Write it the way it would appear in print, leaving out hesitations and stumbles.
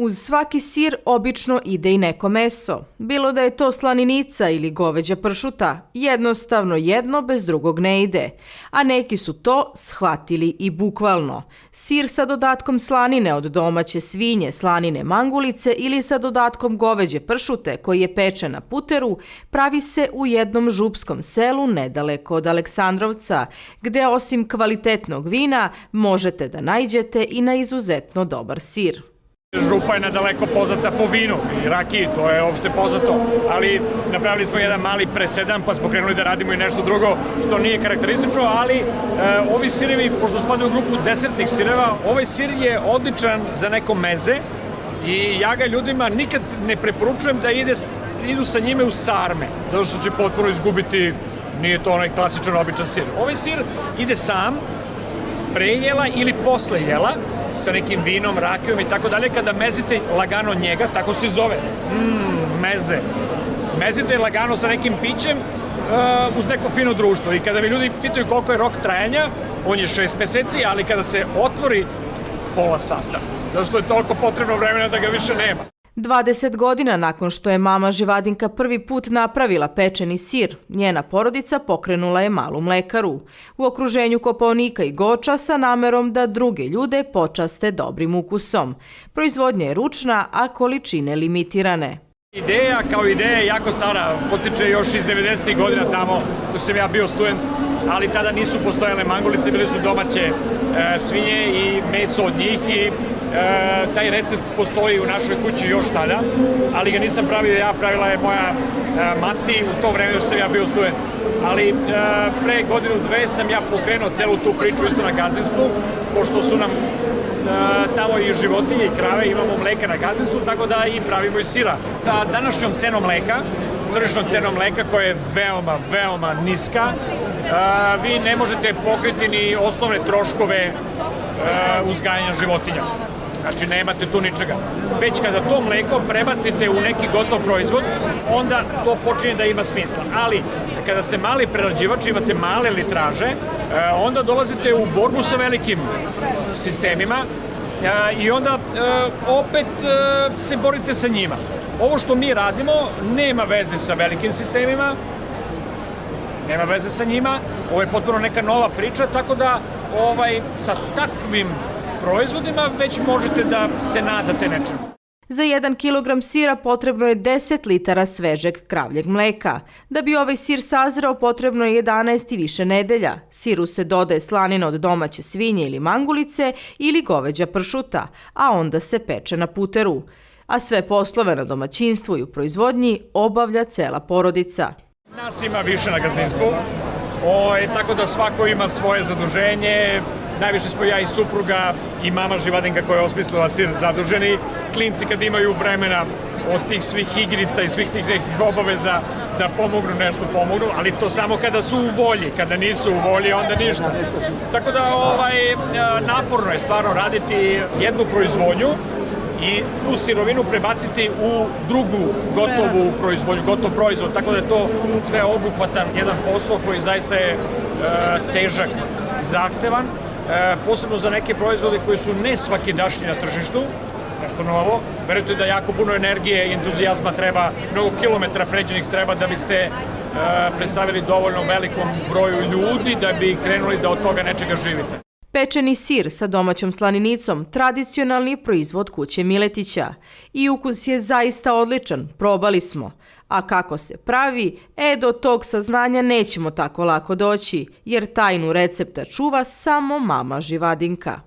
Uz svaki sir obično ide i neko meso. Bilo da je to slaninica ili goveđa pršuta, jednostavno jedno bez drugog ne ide. A neki su to shvatili i bukvalno. Sir sa dodatkom slanine od domaće svinje, slanine mangulice ili sa dodatkom goveđe pršute koji je pečen na puteru, pravi se u jednom župskom selu nedaleko od Aleksandrovca, gde osim kvalitetnog vina možete da naiđete i na izuzetno dobar sir. Župa je nadaleko poznata po vinu i rakiji, to je opšte poznato, ali napravili smo jedan mali presedan pa smo krenuli da radimo i nešto drugo što nije karakteristično, ali ovi sirevi, pošto spadaju u grupu desertnih sireva, ovaj sir je odličan za neko meze i ja ga ljudima nikad ne preporučujem da idu sa njime u sarme, zato što će potpuno izgubiti, nije to onaj klasičan običan sir. Ovaj sir ide sam, pre jela ili posle jela, sa nekim vinom, rakijom i tako dalje, kada mezite lagano njega, tako se zove, meze. Mezite lagano sa nekim pićem uz neko fino društvo. I kada mi ljudi pitaju koliko je rok trajanja, on je 6 meseci, ali kada se otvori, pola sata. Zato što je toliko potrebno vremena da ga više nema. 20 godina nakon što je mama Živadinka prvi put napravila pečeni sir, njena porodica pokrenula je malu mlekaru u okruženju Kopaonika i Goča sa namerom da druge ljude počaste dobrim ukusom. Proizvodnja je ručna, a količine limitirane. Ideja kao ideja je jako stara, potiče još iz 90. godina tamo dok sam ja bio student, ali tada nisu postojale mangulice, bile su domaće svinje i meso od njih i taj recept postoji u našoj kući još tada, ali ga nisam pravio ja, pravila je moja mati u to vreme dok sam ja bio student. Ali pre godinu, dve sam ja pokrenuo celu tu priču isto na gazdinstvu, pošto su nam tamo i životinje i krave, imamo mleka na gazdinstvu, tako da i pravimo i sira. Sa današnjom cenom mleka, tržišnom cenom mleka koja je veoma, veoma niska, vi ne možete pokriti ni osnovne troškove uzgajanja životinja. Znači, nemate tu ničega. Već kada to mleko prebacite u neki gotov proizvod, onda to počinje da ima smisla. Ali, kada ste mali prerađivač, imate male litraže, onda dolazite u borbu sa velikim sistemima i onda opet se borite sa njima. Ovo što mi radimo nema veze sa velikim sistemima, nema veze sa njima, ovo je potpuno neka nova priča, tako da sa takvim proizvodima već možete da se nadate nečemu. Za 1 kilogram sira potrebno je 10 litara svežeg kravljeg mleka. Da bi ovaj sir sazreo potrebno je 11 i više nedelja. Siru se dodaje slanina od domaće svinje ili mangulice ili goveđa pršuta, a onda se peče na puteru. A sve poslove na domaćinstvu i u proizvodnji obavlja cela porodica. Nas ima više na gazdinstvu, tako da svako ima svoje zaduženje. Najviše smo ja i supruga i mama Živadinka koja je osmislila sir zaduženi. Klinci kad imaju vremena od tih svih igrica i svih tih nekih obaveza da pomognu, nešto pomognu, ali to samo kada su u volji. Kada nisu u volji, onda ništa. Tako da naporno je stvarno raditi jednu proizvodnju i tu sirovinu prebaciti u drugu gotovu proizvodnju, gotov proizvod. Tako da je to sve obuhvatan jedan posao koji zaista je težak, zahtevan. Posebno za neke proizvode koji su ne svakidašnji na tržištu, nešto novo. Verujte da jako puno energije i entuzijazma treba, mnogo kilometra pređenih treba da biste predstavili dovoljno velikom broju ljudi da bi krenuli da od toga nečega živite. Pečeni sir sa domaćom slaninicom, tradicionalni proizvod kuće Miletića. I ukus je zaista odličan, probali smo. A kako se pravi, do tog saznanja nećemo tako lako doći, jer tajnu recepta čuva samo mama Živadinka.